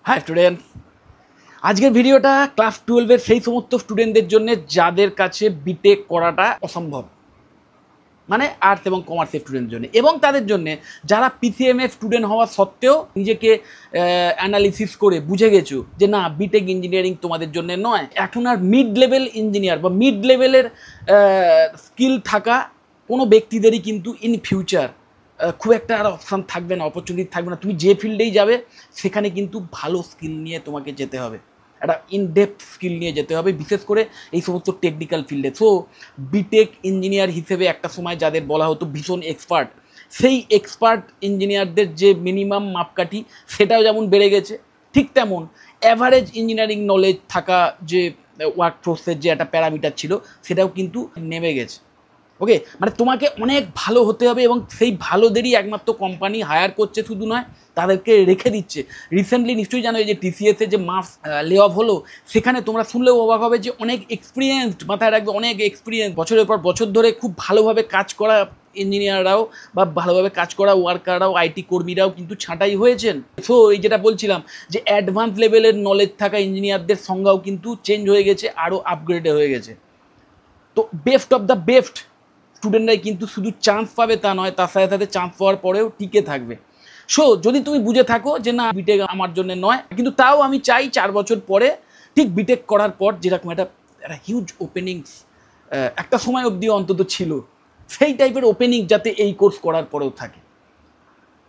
High student, আজকের ভিডিওটা class 12-এর সেই সমস্ত স্টুডেন্টদের জন্য যাদের কাছে বিটেক করাটা অসম্ভব, মানে আর্টস এবং কমার্সের স্টুডেন্টের জন্য, এবং তাদের জন্য যারা পিসিএম এর স্টুডেন্ট হওয়া সত্ত্বেও নিজেকে অ্যানালিসিস করে বুঝে গেছো যে না, বিটেক ইঞ্জিনিয়ারিং তোমাদের জন্য নয়। এখন আর মিড লেভেল ইঞ্জিনিয়ার বা মিড লেভেলের স্কিল থাকা কোনো ব্যক্তিদেরই কিন্তু ইন ফিউচার খুব একটা আর অপশান থাকবে না, অপরচুনিটি থাকবে না। তুমি যে ফিল্ডেই যাবে সেখানে কিন্তু ভালো স্কিল নিয়ে তোমাকে যেতে হবে, একটা ইনডেপথ স্কিল নিয়ে যেতে হবে, বিশেষ করে এই সমস্ত টেকনিক্যাল ফিল্ডে। সো বিটেক ইঞ্জিনিয়ার হিসেবে একটা সময় যাদের বলা হতো ভীষণ এক্সপার্ট, সেই এক্সপার্ট ইঞ্জিনিয়ারদের যে মিনিমাম মাপকাঠি সেটাও যেমন বেড়ে গেছে, ঠিক তেমন অ্যাভারেজ ইঞ্জিনিয়ারিং নলেজ থাকা যে ওয়ার্কফোর্সের যে একটা প্যারামিটার ছিল সেটাও কিন্তু নেমে গেছে। ওকে, মানে তোমাকে অনেক ভালো হতে হবে, এবং সেই ভালোদেরই একমাত্র কোম্পানি হায়ার করছে, শুধু নয় তাদেরকে রেখে দিচ্ছে। রিসেন্টলি নিশ্চয়ই জানো যে টিসিএসের যে মাস লে অফ হলো, সেখানে তোমরা শুনলেও অবাক হবে যে অনেক এক্সপিরিয়েন্সড, মাথায় রাখবে অনেক এক্সপিরিয়েন্স, বছরের পর বছর ধরে খুব ভালোভাবে কাজ করা ইঞ্জিনিয়াররাও বা ভালোভাবে কাজ করা ওয়ার্কাররাও, আইটি কর্মীরাও কিন্তু ছাঁটাই হয়েছেন। সো এই যেটা বলছিলাম যে অ্যাডভান্স লেভেলের নলেজ থাকা ইঞ্জিনিয়ারদের সংজ্ঞাও কিন্তু চেঞ্জ হয়ে গেছে, আরও আপগ্রেডে হয়ে গেছে। তো বেস্ট অফ দ্য বেস্ট স্টুডেন্টরাই কিন্তু শুধু চান্স পাবে তা নয়, তার সাথে সাথে চান্স পাওয়ার পরেও টিকে থাকবে। সো যদি তুমি বুঝে থাকো যে না, বিটেক আমার জন্য নয়, কিন্তু তাও আমি চাই 4 বছর পরে ঠিক বিটেক করার পর যেরকম একটা হিউজ ওপেনিংস একটা সময় অবধি অন্তত ছিল, সেই টাইপের ওপেনিং যাতে এই কোর্স করার পরেও থাকে।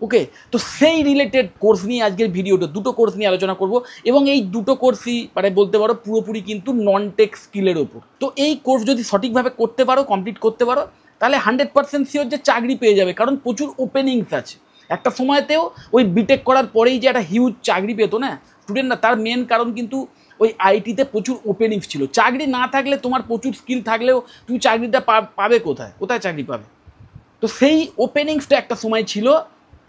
ওকে, তো সেই রিলেটেড কোর্স নিয়ে আজকের ভিডিওটা, দুটো কোর্স নিয়ে আলোচনা করব, এবং এই দুটো কোর্সই মানে বলতে পারো পুরোপুরি কিন্তু নন টেক স্কিলের ওপর। তো এই কোর্স যদি সঠিকভাবে করতে পারো, কমপ্লিট করতে পারো, তাহলে 100% শিওর যে চাকরি পেয়ে যাবে, কারণ প্রচুর ওপেনিংস আছে। একটা সময়তেও ওই বিটেক করার পরেই যে একটা হিউজ চাকরি পেতো না স্টুডেন্টরা, তার মেন কারণ কিন্তু ওই আইটিতে প্রচুর ওপেনিংস ছিল। চাকরি না থাকলে, তোমার প্রচুর স্কিল থাকলেও তুমি চাকরিটা পাবে কোথায়, কোথায় চাকরি পাবে? তো সেই ওপেনিংসটা একটা সময় ছিল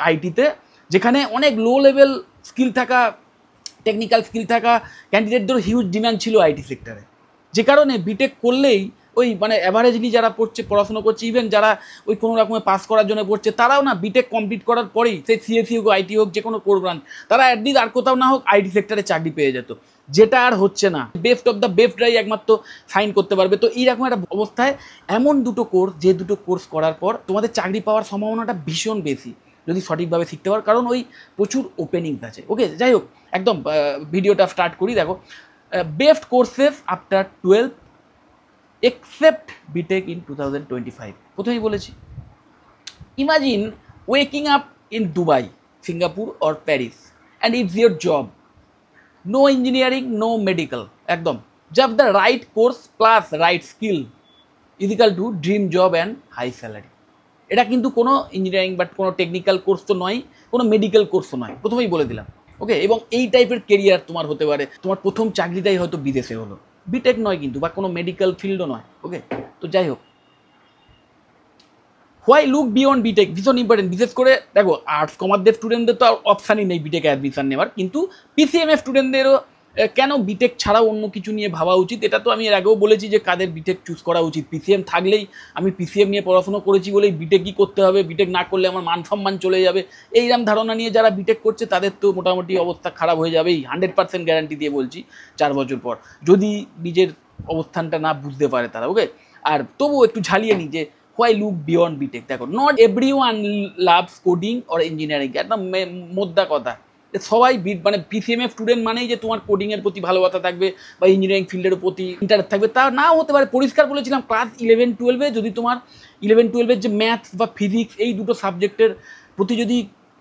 আইটিতে, যেখানে অনেক লো লেভেল স্কিল থাকা, টেকনিক্যাল স্কিল থাকা ক্যান্ডিডেটদের হিউজ ডিমান্ড ছিল আইটি সেক্টরে। যে কারণে বিটেক করলেই ওই মানে অ্যাভারেজলি যারা পড়ছে, পড়াশোনা করছে, ইভেন যারা ওই কোনো রকমের পাস করার জন্য পড়ছে, তারাও না বিটেক কমপ্লিট করার পরেই, সেই সিএসসি হোক, আইটি হোক, যে কোনো কোর ব্রাঞ্চ, তারা অ্যাটলিস্ট আর কোথাও না হোক আইটি সেক্টরে চাকরি পেয়ে যেত, যেটা আর হচ্ছে না। বেস্ট অফ দ্য বেস্টরাই একমাত্র সাইন করতে পারবে। তো এইরকম একটা অবস্থায় এমন দুটো কোর্স, যে দুটো কোর্স করার পর তোমাদের চাকরি পাওয়ার সম্ভাবনাটা ভীষণ বেশি, যদি সঠিকভাবে শিখতে পারো, কারণ ওই প্রচুর ওপেনিংস আছে। ওকে, যাই হোক, একদম ভিডিওটা স্টার্ট করি। দেখো, best courses after 12 except BTech in 2025। প্রথমেই বলেছি, imagine waking up in Dubai, Singapore or Paris, and it's your job, no engineering, no medical, একদম just the right course plus right skill equal to dream job and high salary. এটা কিন্তু কোনো engineering বা কোনো technical course তো নয়, কোনো medical কোর্সও নয়, প্রথমেই বলে দিলাম। ওকে, এবং এই টাইপের কেরিয়ার তোমার হতে পারে, তোমার প্রথম চাকরিটাই হয়তো বিদেশে হলো, বিটেক নয় কিন্তু, বা কোনো মেডিকেল ফিল্ডও নয়। ওকে, তো যাই হোক, হোয়াই লুক বিয়ন্ড বিটেক, ভীষণ ইম্পর্টেন্ট। বিশেষ করে দেখো, আর্টস কমার্সের স্টুডেন্টদের তো আর অপশানই নেই বিটেকে অ্যাডমিশন নেওয়ার, কিন্তু পিসিএমএ স্টুডেন্টদেরও কেন বিটেক ছাড়াও অন্য কিছু নিয়ে ভাবা উচিত। এটা তো আমি এর আগেও বলেছি যে কাদের বিটেক চুজ করা উচিত। পিসিএম থাকলেই, আমি পিসিএম নিয়ে পড়াশোনা করেছি বলেই বিটেকই করতে হবে, বিটেক না করলে আমার মান সম্মান চলে যাবে, এইরকম ধারণা নিয়ে যারা বিটেক করছে তাদের তো মোটামুটি অবস্থা খারাপ হয়ে যাবেই, 100% গ্যারান্টি দিয়ে বলছি 4 বছর পর, যদি নিজের অবস্থানটা না বুঝতে পারে তারা। ওকে, আর তবুও একটু ঝালিয়ে নিই যে হোয়াই লুক বিয়ন্ড বিটেক। দেখো, not everyone loves coding or engineering, একদম মোদ্দা কথা। সবাই মানে পিসিএমএ স্টুডেন্ট মানেই যে তোমার কোডিংয়ের প্রতি ভালোবাসা থাকবে বা ইঞ্জিনিয়ারিং ফিল্ডের প্রতি ইন্টারেস্ট থাকবে, তা নাও হতে পারে। পরিষ্কার বলেছিলাম, ক্লাস 11-12-এ যদি তোমার 11-12-এর যে ম্যাথস বা ফিজিক্স, এই দুটো সাবজেক্টের প্রতি যদি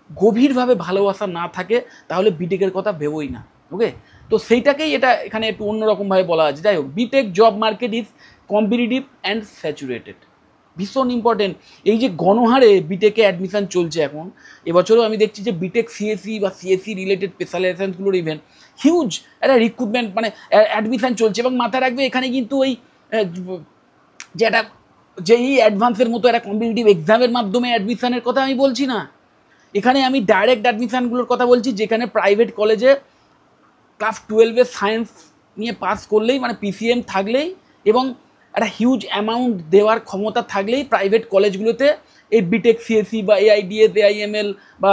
গভীরভাবে ভালোবাসা না থাকে, তাহলে বিটেকের কথা ভেবোই না। ওকে, তো সেইটাকেই এটা এখানে একটু অন্যরকমভাবে বলা আছে। যাই হোক, B Tech job market is competitive and saturated, ভীষণ ইম্পর্টেন্ট। এই যে গণহারে বিটেকে অ্যাডমিশান চলছে এখন, এবছরও আমি দেখছি যে বিটেক সিএসসি বা সিএসসি রিলেটেড স্পেশালাইজেশনগুলোর ইভেন্ট হিউজ একটা রিক্রুটমেন্ট মানে অ্যাডমিশান চলছে। এবং মাথায় রাখবে, এখানে কিন্তু ওই যে একটা যেই অ্যাডভান্সের মতো একটা কম্পিটিটিভ এক্সামের মাধ্যমে অ্যাডমিশানের কথা আমি বলছি না, এখানে আমি ডাইরেক্ট অ্যাডমিশানগুলোর কথা বলছি, যেখানে প্রাইভেট কলেজে ক্লাস 12-এ সায়েন্স নিয়ে পাস করলেই, মানে পিসিএম থাকলেই এবং একটা হিউজ অ্যামাউন্ট দেওয়ার ক্ষমতা থাকলেই প্রাইভেট কলেজগুলোতে এই বিটেক সিএসসি বা এআইডিএস এআইএমএল বা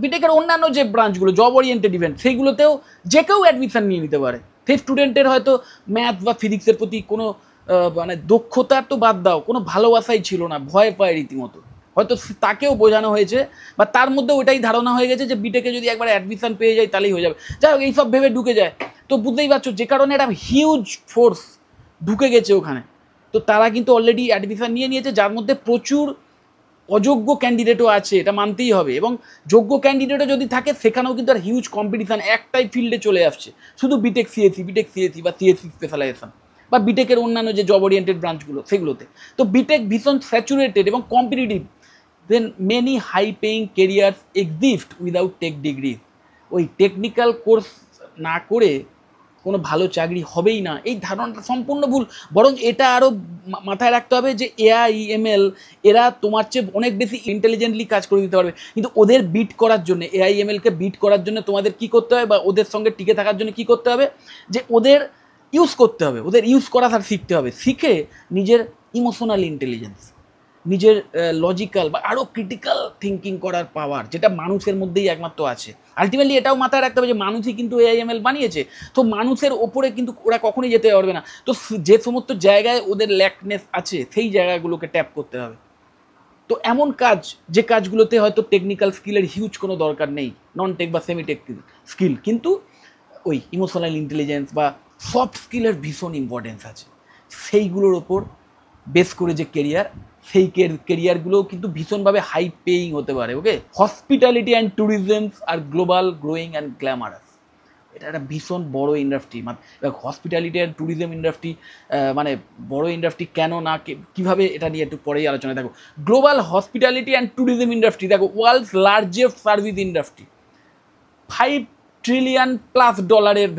বিটেকের অন্যান্য যে ব্রাঞ্চগুলো জব ওরিয়েন্টেড ইভেন্ট সেইগুলোতেও যে কেউ অ্যাডমিশন নিয়ে নিতে পারে। সেই স্টুডেন্টের হয়তো ম্যাথ বা ফিজিক্সের প্রতি কোনো মানে দক্ষতা তো বাদ দাও, কোনো ভালোবাসাই ছিল না, ভয় পায় রীতিমতো। হয়তো তাকেও বোঝানো হয়েছে বা তার মধ্যে ওটাই ধারণা হয়ে গেছে যে বিটেকে যদি একবার অ্যাডমিশন পেয়ে যায় তাহলেই হয়ে যাবে। যাই হোক, এইসব ভেবে ঢুকে যায়। তো বুঝতেই পারছো যে কারণে একটা হিউজ ফোর্স ঢুকে গেছে ওখানে। তো তারা কিন্তু অলরেডি অ্যাডমিশন নিয়ে নিয়েছে, যার মধ্যে প্রচুর অযোগ্য ক্যান্ডিডেটও আছে, এটা মানতেই হবে। এবং যোগ্য ক্যান্ডিডেটও যদি থাকে সেখানেও কিন্তু আর হিউজ কম্পিটিশান একটাই ফিল্ডে চলে আসছে, শুধু বিটেক সিএসসি বা সিএসসি স্পেশালাইজেশন বা বিটেকের অন্যান্য যে জব ওরিয়েন্টেড ব্রাঞ্চগুলো সেগুলোতে। তো বিটেক ভীষণ স্যাচুরেটেড এবং competitive. Then many high paying careers exist without tech degree. ওই টেকনিক্যাল কোর্স না করে কোনো ভালো চাকরি হবেই না, এই ধারণাটা সম্পূর্ণ ভুল। বরং এটা আরও মাথায় রাখতে হবে যে এআইএমএল এরা তোমার চেয়ে অনেক বেশি ইন্টেলিজেন্টলি কাজ করে দিতে পারবে, কিন্তু ওদের বিট করার জন্য, এআইএমএলকে বিট করার জন্য তোমাদের কী করতে হবে বা ওদের সঙ্গে টিকে থাকার জন্য কী করতে হবে, যে ওদের ইউজ করতে হবে, ওদের ইউজ করা আর শিখতে হবে। শিখে নিজের ইমোশনাল ইন্টেলিজেন্স, নিজের লজিক্যাল বা আরও ক্রিটিক্যাল থিঙ্কিং করার পাওয়ার, যেটা মানুষের মধ্যেই একমাত্র আছে। আলটিমেটলি এটাও মাথায় রাখতে হবে যে মানুষই কিন্তু এআইএমএল বানিয়েছে, তো মানুষের ওপরে কিন্তু ওরা কখনোই যেতে পারবে না। তো যে সমস্ত জায়গায় ওদের ল্যাকনেস আছে সেই জায়গাগুলোকে ট্যাপ করতে হবে। তো এমন কাজ, যে কাজগুলোতে হয়তো টেকনিক্যাল স্কিলের হিউজ কোনো দরকার নেই, নন টেক বা সেমি টেক স্কিল, কিন্তু ওই ইমোশনাল ইন্টেলিজেন্স বা সফট স্কিলের ভীষণ ইম্পর্টেন্স আছে, সেইগুলোর ওপর বেস করে যে কেরিয়ার, সেই কেরিয়ারগুলোও কিন্তু ভীষণভাবে হাই পেইং হতে পারে। ওকে, হসপিটালিটি অ্যান্ড ট্যুরিজম আর গ্লোবাল গ্রোয়িং অ্যান্ড গ্ল্যামারাস, এটা একটা ভীষণ বড় industry. Hospitality and tourism industry মানে বড় ইন্ডাস্ট্রি কেন না, কীভাবে, এটা নিয়ে একটু পরেই আলোচনা। দেখো, global hospitality and tourism industry, দেখো world's largest service industry, $5 trillion+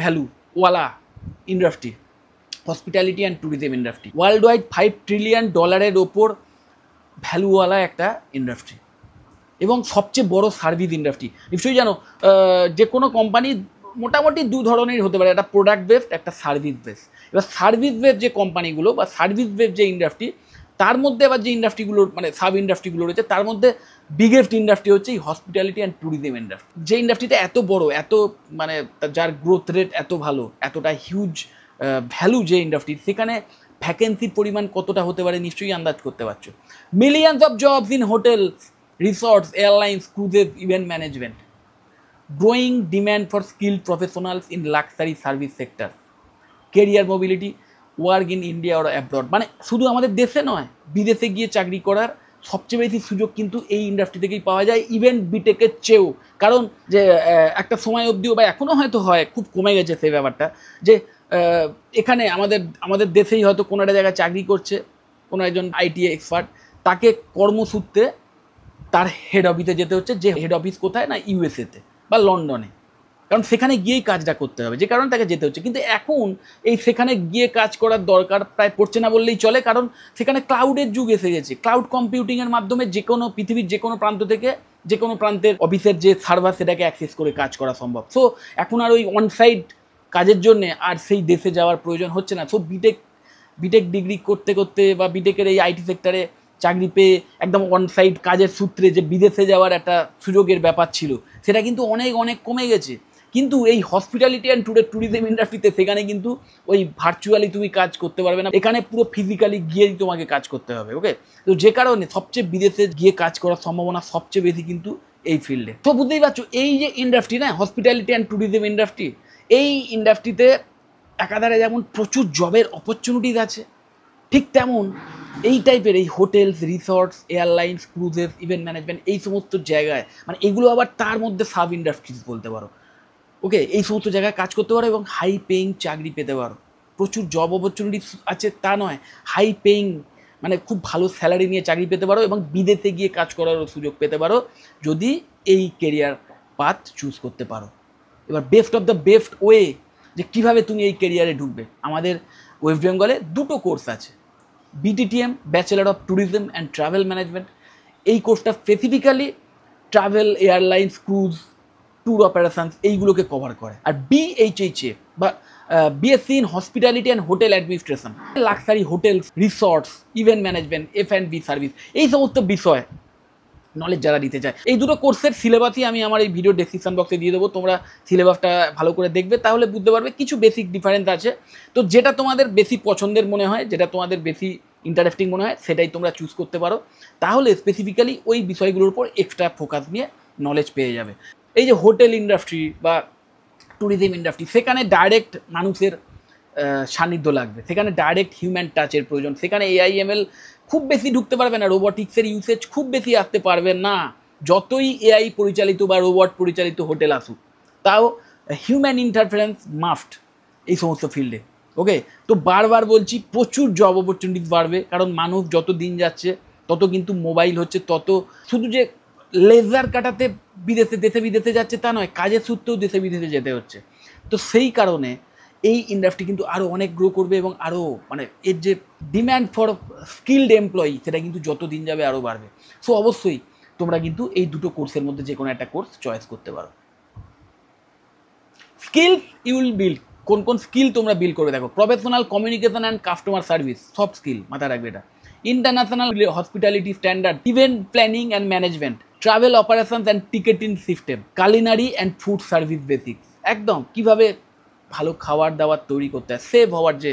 value ওয়ালা industry, hospitality and tourism industry worldwide $5 trillion ওপর ভ্যালুওয়ালা একটা ইন্ডাস্ট্রি এবং সবচেয়ে বড় সার্ভিস ইন্ডাস্ট্রি। নিশ্চয়ই জানো, যে কোনো কোম্পানি মোটামুটি দু ধরনের হতে পারে, একটা প্রোডাক্ট বেসড, একটা সার্ভিস বেসড। এবার সার্ভিস বেসড যে কোম্পানিগুলো বা সার্ভিস বেসড যে ইন্ডাস্ট্রি, তার মধ্যে আবার যে ইন্ডাস্ট্রিগুলোর মানে সাব ইন্ডাস্ট্রিগুলো রয়েছে, তার মধ্যে বিগেস্ট ইন্ডাস্ট্রি হচ্ছে এই হসপিটালিটি অ্যান্ড ট্যুরিজম ইন্ডাস্ট্রি। যে ইন্ডাস্ট্রিটা এত বড়, এত মানে যার গ্রোথ রেট এত ভালো, এতটা হিউজ ভ্যালু যে ইন্ডাস্ট্রি, সেখানে ভ্যাকেন্সির পরিমাণ কতটা হতে পারে নিশ্চয়ই আন্দাজ করতে পারছো। Millions of jobs in hotels, resorts, airlines, cruises, event management, growing demand for skilled professionals in luxury service sector, career mobility, work in India or abroad. মানে শুধু আমাদের দেশে নয়, বিদেশে গিয়ে চাকরি করার সবচেয়ে বেশি সুযোগ কিন্তু এই ইন্ডাস্ট্রি থেকেই পাওয়া যায়, ইভেন বিটেকের চেয়েও। কারণ যে একটা সময় অবধিও বা এখনও হয়তো হয়, খুব কমে গেছে সেই ব্যাপারটা, যে এখানে আমাদের দেশেই হয়তো কোনো একটা জায়গায় চাকরি করছে কোনো একজন আইটি এক্সপার্ট, তাকে কর্মসূত্রে তার হেড অফিসে যেতে হচ্ছে, যে হেড অফিস কোথায় না ইউএসএতে বা লন্ডনে, কারণ সেখানে গিয়েই কাজটা করতে হবে, যে কারণে তাকে যেতে হচ্ছে। কিন্তু এখন এই সেখানে গিয়ে কাজ করার দরকার প্রায় পড়ছে না বললেই চলে, কারণ সেখানে ক্লাউডের যুগ এসে গেছে। ক্লাউড কম্পিউটিংয়ের মাধ্যমে যে কোনো পৃথিবীর যে কোনো প্রান্ত থেকে যে কোনো প্রান্তের অফিসের যে সার্ভার সেটাকে অ্যাক্সেস করে কাজ করা সম্ভব। সো এখন আর ওই অনসাইট কাজের জন্যে আর সেই দেশে যাওয়ার প্রয়োজন হচ্ছে না। সো বিটেক ডিগ্রি করতে করতে বা বিটেকের এই আইটি সেক্টরে চাকরি পেয়ে একদম অনসাইট কাজের সূত্রে যে বিদেশে যাওয়ার একটা সুযোগের ব্যাপার ছিল, সেটা কিন্তু অনেক অনেক কমে গেছে। কিন্তু এই হসপিটালিটি অ্যান্ড ট্যুরিজম ইন্ডাস্ট্রিতে সেখানে কিন্তু ওই ভার্চুয়ালি তুমি কাজ করতে পারবে না, এখানে পুরো ফিজিক্যালি গিয়েই তোমাকে কাজ করতে হবে। ওকে, তো যে কারণে সবচেয়ে বিদেশে গিয়ে কাজ করার সম্ভাবনা সবচেয়ে বেশি কিন্তু এই ফিল্ডে। তো বুঝতেই পারছো, এই যে ইন্ডাস্ট্রি না, হসপিটালিটি অ্যান্ড ট্যুরিজম ইন্ডাস্ট্রি, এই ইন্ডাস্ট্রিতে একাধারে যেমন প্রচুর জবের অপরচুনিটিস আছে, ঠিক তেমন এই টাইপের এই hotels, resorts, airlines, cruises, event management, এই সমস্ত জায়গায় মানে এগুলো আবার তার মধ্যে সাব ইন্ডাস্ট্রিজ বলতে পারো। ওকে, এই সমস্ত জায়গায় কাজ করতে পারো এবং হাই পেইং চাকরি পেতে পারো। প্রচুর জব অপরচুনিটিস আছে তা নয়, হাই পেইং মানে খুব ভালো স্যালারি নিয়ে চাকরি পেতে পারো এবং বিদেশে গিয়ে কাজ করারও সুযোগ পেতে পারো যদি এই কেরিয়ার পাথ চুজ করতে পারো। এবার best of the best way যে কীভাবে তুমি এই কেরিয়ারে ঢুকবে, আমাদের ওয়েস্ট বেঙ্গলে দুটো কোর্স আছে। BTTM, bachelor of tourism and travel management, এই কোর্সটা specifically travel, airlines, cruise, tour operations এইগুলোকে কভার করে। আর BHHA বা BSc in hospitality and hotel administration, luxury hotels, resorts, event management, F&B service, এই সমস্ত বিষয় নলেজ যারা নিতে চায়। এই দুটো কোর্সের সিলেবাসই আমি আমার এই ভিডিও ডেসক্রিপশন বক্সে দিয়ে দেবো, তোমরা সিলেবাসটা ভালো করে দেখবে, তাহলে বুঝতে পারবে কিছু বেসিক ডিফারেন্স আছে। তো যেটা তোমাদের বেশি পছন্দের মনে হয়, যেটা তোমাদের বেশি ইন্টারেস্টিং মনে হয়, সেটাই তোমরা চুজ করতে পারো, তাহলে স্পেসিফিক্যালি ওই বিষয়গুলোর উপর এক্সট্রা ফোকাস নিয়ে নলেজ পেয়ে যাবে। এই যে হোটেল ইন্ডাস্ট্রি বা ট্যুরিজম ইন্ডাস্ট্রি, সেখানে ডাইরেক্ট মানুষের সান্নিধ্য লাগবে, সেখানে ডাইরেক্ট হিউম্যান টাচের প্রয়োজন, সেখানে AIML খুব বেশি ঢুকতে পারবে না, রোবোটিক্সের ইউসেজ খুব বেশি আসতে পারবে না, যতই AI পরিচালিত বা রোবট পরিচালিত হোটেল আসুক, তাও হিউম্যান ইন্টারফারেন্স মাস্ট এই সমস্ত ফিল্ডে। ওকে, তো বারবার বলছি, প্রচুর জব অপরচুনিটিস বাড়বে, কারণ মানুষ যত দিন যাচ্ছে তত কিন্তু মোবাইল হচ্ছে, তত শুধু যে লেজার কাটাতে দেশে বিদেশে যাচ্ছে তা নয়, কাজের সূত্রেও দেশে বিদেশে যেতে হচ্ছে। তো সেই কারণে এই ইন্ডাস্ট্রি কিন্তু আরও অনেক গ্রো করবে, এবং আরও মানে এর যে ডিম্যান্ড ফর স্কিলড এমপ্লয়ি, সেটা কিন্তু যত দিন যাবে আরও বাড়বে। সো অবশ্যই তোমরা কিন্তু এই দুটো কোর্সের মধ্যে যে কোনো একটা কোর্স চয়েস করতে পারো। স্কিল ইউ উইল বিল্ড, কোন কোন স্কিল তোমরা বিল্ড করবে দেখো, professional communication and customer service, soft skill মাথায় রাখবে এটা, international hospitality standard, event planning and management, travel operations and ticketing system, culinary and food service basics, একদম কীভাবে ভালো খাবার দাবার তৈরি করতে হয়, সেভ হওয়ার যে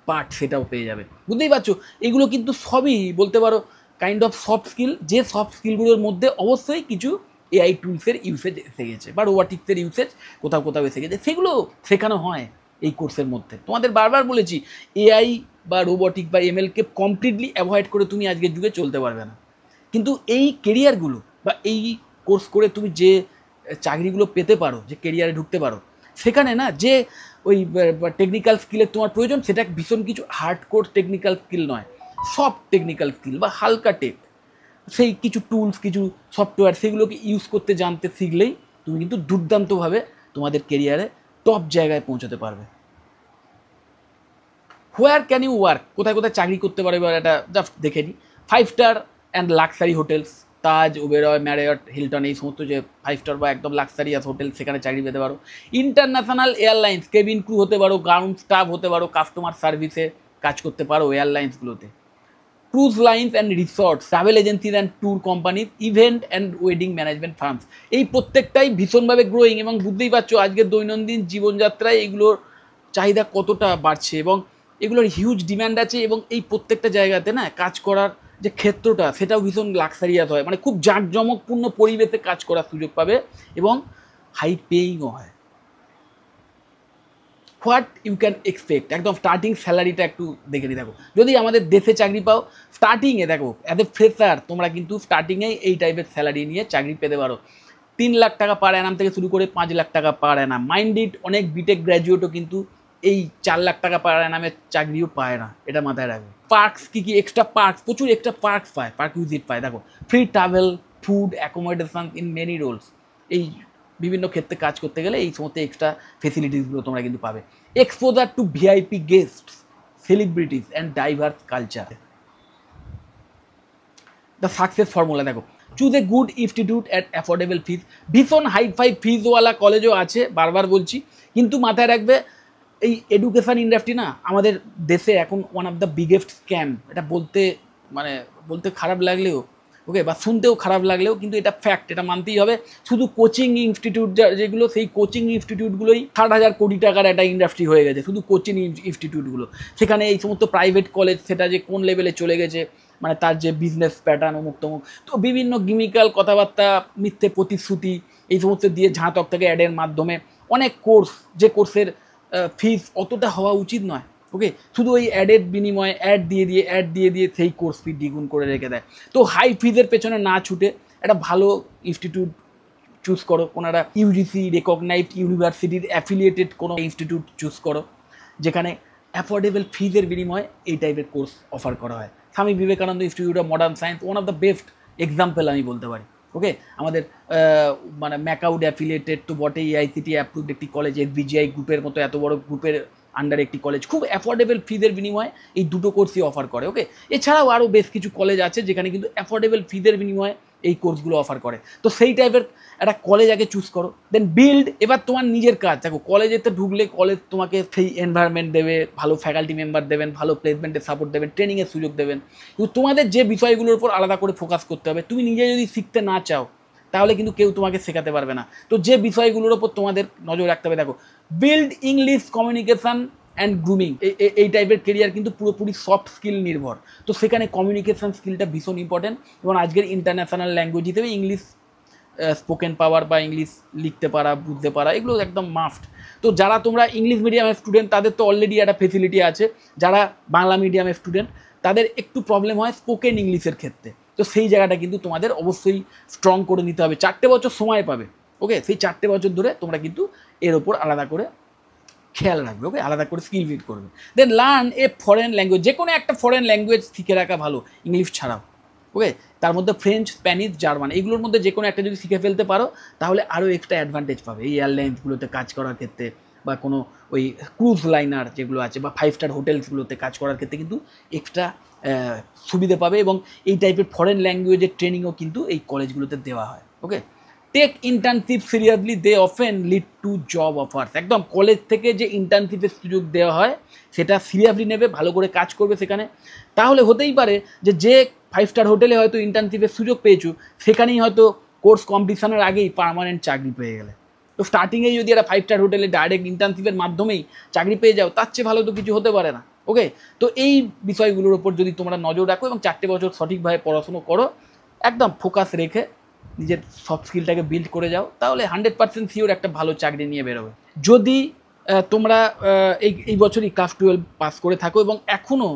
পার্ট, সেটাও পেয়ে যাবে। বুঝতেই পারছো, এগুলো কিন্তু সবই বলতে পারো কাইন্ড অফ সফট স্কিল, যে সফট স্কিলগুলোর মধ্যে অবশ্যই কিছু AI টুলসের ইউসেজ এসে গেছে বা রোবোটিক্সের ইউসেজ কোথাও কোথাও এসে গেছে, সেগুলো শেখানো হয় এই কোর্সের মধ্যে। তোমাদের বারবার বলেছি, AI বা রোবোটিক্স বা MLকে কমপ্লিটলি অ্যাভয়েড করে তুমি আজকের যুগে চলতে পারবে না, কিন্তু এই কেরিয়ারগুলো বা এই কোর্স করে তুমি যে চাকরিগুলো পেতে পারো, যে কেরিয়ারে ঢুকতে পারো, সেখানে না যে ওই টেকনিক্যাল স্কিলের তোমার প্রয়োজন, সেটা ভীষণ কিছু হার্ডকোর টেকনিক্যাল স্কিল নয়, সফট টেকনিক্যাল স্কিল বা হালকা টেক, সেই কিছু টুলস, কিছু সফটওয়্যার, সেগুলোকে ইউজ করতে জানতে শিখলেই তুমি কিন্তু দুর্দান্তভাবে তোমাদের কেরিয়ারে টপ জায়গায় পৌঁছাতে পারবে। হোয়ার ক্যান ইউ ওয়ার্ক, কোথায় কোথায় চাকরি করতে পারবে, এবার এটা জাস্ট দেখে নিই। 5 star and luxury hotels, Taj, Oberoi, Marriott, Hilton, এই সমস্ত যে 5 স্টার বা একদম লাক্সারিয়াস হোটেল, সেখানে চাকরি পেতে পারো। ইন্টারন্যাশনাল এয়ারলাইন্স, কেবিন ক্রু হতে পারো, গ্রাউন্ড স্টাফ হতে পারো, কাস্টমার সার্ভিসে কাজ করতে পারো এয়ারলাইন্সগুলোতে। Cruise lines and resorts, travel agencies and tour companies, event and wedding management firms, এই প্রত্যেকটাই ভীষণভাবে গ্রোয়িং, এবং বুঝতেই পারছো আজকের দৈনন্দিন জীবনযাত্রায় এগুলোর চাহিদা কতটা বাড়ছে, এবং এগুলোর হিউজ ডিম্যান্ড আছে, এবং এই প্রত্যেকটা জায়গাতে না কাজ করার যে ক্ষেত্রটা, সেটাও ভীষণ লাক্সারিয়াস হয়, মানে খুব জাঁকজমকপূর্ণ পরিবেশে কাজ করার সুযোগ পাবে, এবং হাই পেইংও হয়। হোয়াট ইউ ক্যান এক্সপেক্ট, একদম স্টার্টিং স্যালারিটা একটু দেখে নিই। দেখো, যদি আমাদের দেশে চাকরি পাও, স্টার্টিংয়ে দেখো অ্যাজ এ ফ্রেশার তোমরা কিন্তু স্টার্টিংয়েই এই টাইপের স্যালারি নিয়ে চাকরি পেতে পারো। 3 লাখ টাকা পার অ্যানাম থেকে শুরু করে 5 লাখ টাকা পার অ্যানাম। মাইন্ডিড, অনেক বিটেক গ্র্যাজুয়েটও কিন্তু এই 4 লাখ টাকা পার অ্যানামের চাকরিও পায় না, এটা মাথায় রাখবে। পার্কস কী কী, এক্সট্রা পার্কস, প্রচুর এক্সট্রা পার্কস পায়, পার্ক ভিজিট পায়। দেখো, free travel, food, accommodation in many roles, এই বিভিন্ন ক্ষেত্রে কাজ করতে গেলে এই সমস্ত এক্সট্রা ফেসিলিটিসগুলো তোমরা কিন্তু পাবে। Exposure to VIP guests, celebrities and diverse culture. The success formula দেখো, choose a good institute at affordable fees, ভীষণ হাই ফিজওয়ালা কলেজও আছে, বারবার বলছি, কিন্তু মাথায় রাখবে এই এডুকেশান ইন্ডাস্ট্রি না আমাদের দেশে এখন one of the biggest scam, এটা বলতে খারাপ লাগলেও, ওকে, বা শুনতেও খারাপ লাগলেও কিন্তু এটা ফ্যাক্ট, এটা মানতেই হবে। শুধু কোচিং ইনস্টিটিউট যেগুলো, সেই কোচিং ইনস্টিটিউটগুলোই 60,000 কোটি টাকার একটা ইন্ডাস্ট্রি হয়ে গেছে, শুধু কোচিং ইনস্টিটিউটগুলো। সেখানে এই সমস্ত প্রাইভেট কলেজ, সেটা যে কোন লেভেলে চলে গেছে, মানে তার যে বিজনেস প্যাটার্ন অমুক তমুক, তো বিভিন্ন গিমিক্যাল কথাবার্তা, মিথ্যে প্রতিশ্রুতি, এই সমস্ত দিয়ে ঝাঁতক থেকে অ্যাডের মাধ্যমে অনেক কোর্স, যে কোর্সের ফিস অতটা হওয়া উচিত নয়, ওকে, শুধু ওই অ্যাডের বিনিময়ে অ্যাড দিয়ে দিয়ে সেই কোর্স ফি দ্বিগুণ করে রেখে দেয়। তো হাই ফিজের পেছনে না ছুটে একটা ভালো ইনস্টিটিউট চুজ করো, কোনো একটা UGC রেকগনাইজড ইউনিভার্সিটির অ্যাফিলিয়েটেড কোনো ইনস্টিটিউট চুজ করো, যেখানে অ্যাফোর্ডেবল ফিজের বিনিময়ে এই টাইপের কোর্স অফার করা হয়। Swami Vivekananda institute of modern science, one of the best example আমি বলতে পারি, ওকে। আমাদের মানে ম্যাকাউড অ্যাফিলিয়েটেড তো বটেই, AICTE অ্যাপ্রুভড একটি কলেজ, SBGI গ্রুপের মতো এত বড় গ্রুপের আন্ডার একটি কলেজ, খুব অ্যাফোর্ডেবল ফিজের বিনিময়ে এই দুটো কোর্সই অফার করে, ওকে। এছাড়াও আরও বেশ কিছু কলেজ আছে যেখানে কিন্তু অ্যাফোর্ডেবল ফিজের বিনিময়ে এই কোর্সগুলো অফার করে। তো সেই টাইপের একটা কলেজ আগে চুজ করো, দেন বিল্ড। এবার তোমার নিজের কাজ, দেখো কলেজেতে ঢুকলে কলেজ তোমাকে সেই এনভায়রনমেন্ট দেবে, ভালো ফ্যাকাল্টি মেম্বার দেবেন, ভালো প্লেসমেন্টের সাপোর্ট দেবেন, ট্রেনিংয়ের সুযোগ দেবেন, কিন্তু তোমাদের যে বিষয়গুলোর উপর আলাদা করে ফোকাস করতে হবে। তুমি নিজে যদি শিখতে না চাও তাহলে কিন্তু কেউ তোমাকে শেখাতে পারবে না। তো যে বিষয়গুলোর ওপর তোমাদের নজর রাখতে হবে, দেখো build English communication and grooming, এই টাইপের কেরিয়ার কিন্তু পুরোপুরি সফট স্কিল নির্ভর। তো সেখানে কমিউনিকেশান স্কিলটা ভীষণ ইম্পর্টেন্ট, এবং আজকের ইন্টারন্যাশনাল ল্যাঙ্গুয়েজ হিসেবে ইংলিশ স্পোকেন পাওয়ার বা ইংলিশ লিখতে পারা, বুঝতে পারা, এগুলো একদম মাস্ট। তো যারা তোমরা ইংলিশ মিডিয়ামের স্টুডেন্ট তাদের তো অলরেডি একটা ফেসিলিটি আছে, যারা বাংলা মিডিয়ামের স্টুডেন্ট তাদের একটু প্রবলেম হয় স্পোকেন ইংলিশের ক্ষেত্রে। তো সেই জায়গাটা কিন্তু তোমাদের অবশ্যই স্ট্রং করে নিতে হবে। 4টে বছর সময় পাবে, ওকে? সেই 4টে বছর ধরে তোমরা কিন্তু এর ওপর আলাদা করে খেয়াল রাখবে, ওকে? আলাদা করে স্কিল বিল্ড করবে। দেন লার্ন এ ফরেন ল্যাঙ্গুয়েজ, যে কোনো একটা ফরেন ল্যাঙ্গুয়েজ শিখে রাখা ভালো, ইংলিশ ছাড়াও, ওকে? তার মধ্যে ফ্রেঞ্চ, স্প্যানিশ, জার্মান, এইগুলোর মধ্যে যে কোনো একটা যদি শিখে ফেলতে পারো তাহলে আরও এক্সট্রা অ্যাডভান্টেজ পাবে এই এয়ারলাইন্সগুলোতে কাজ করার ক্ষেত্রে, বা কোনো ওই ক্রুজ লাইনার যেগুলো আছে, বা 5 স্টার হোটেলসগুলোতে কাজ করার ক্ষেত্রে কিন্তু এক্সট্রা সুবিধে পাবে। এবং এই টাইপের ফরেন ল্যাঙ্গুয়েজের ট্রেনিংও কিন্তু এই কলেজগুলোতে দেওয়া হয়, okay? Take internship seriously, they often lead to job offers. একদম কলেজ থেকে যে ইন্টার্নশিপের সুযোগ দেওয়া হয় সেটা সিরিয়াসলি নেবে, ভালো করে কাজ করবে সেখানে। তাহলে হতেই পারে যে 5 স্টার হোটেলে হয়তো ইন্টার্নশিপের সুযোগ পেয়েছো, সেখানেই হয়তো কোর্স কমপ্লিশনের আগেই পার্মানেন্ট চাকরি পেয়ে গেলে। তো স্টার্টিংয়েই যদি একটা 5 স্টার হোটেলে ডাইরেক্ট ইন্টার্নশিপের মাধ্যমেই চাকরি পেয়ে যাও, তার চেয়ে ভালো তো কিছু হতে পারে না, ওকে? তো এই বিষয়গুলোর ওপর যদি তোমরা নজর রাখো এবং 4টে বছর সঠিকভাবে পড়াশুনো করো, একদম ফোকাস রেখে নিজের সফট স্কিলটাকে বিল্ড করে যাও, তাহলে 100% শিওর একটা ভালো চাকরি নিয়ে বেরোবে। যদি তোমরা এই বছরই ক্লাস 12 পাস করে থাকো এবং এখনও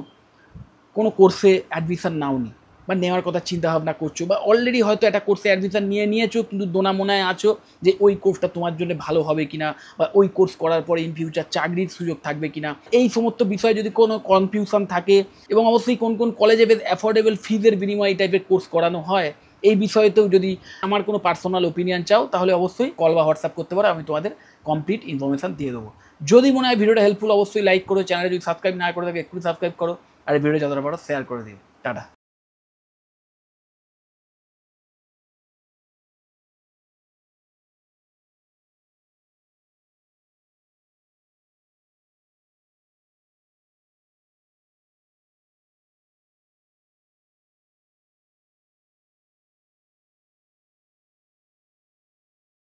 কোনো কোর্সে অ্যাডমিশান নাওনি, বা নেওয়ার কথা চিন্তাভাবনা করছো, বা অলরেডি হয়তো একটা কোর্সে অ্যাডমিশান নিয়েছো কিন্তু দোনামোনায় আছো যে ওই কোর্সটা তোমার জন্য ভালো হবে কিনা, বা ওই কোর্স করার পরে ইন ফিউচার চাকরির সুযোগ থাকবে কিনা, এই সমস্ত বিষয়ে যদি কোনো কনফিউশন থাকে, এবং অবশ্যই কোন কোন কলেজে বেশ অ্যাফোর্ডেবল ফিজের বিনিময়ে এই টাইপের কোর্স করানো হয়, এই বিষয়েতেও যদি আমার কোনো পার্সোনাল ওপিনিয়ন চাও তাহলে অবশ্যই কল বা হোয়াটসঅ্যাপ করতে পারো, আমি তোমাদের কমপ্লিট ইনফরমেশান দিয়ে দেবো। যদি মনে হয় ভিডিওটা হেল্পফুল অবশ্যই লাইক করো, চ্যানেলে যদি সাবস্ক্রাইব না করে থাকে একটু সাবস্ক্রাইব করো, আর এই ভিডিও যতটা পারো শেয়ার করে দিও। টাটা।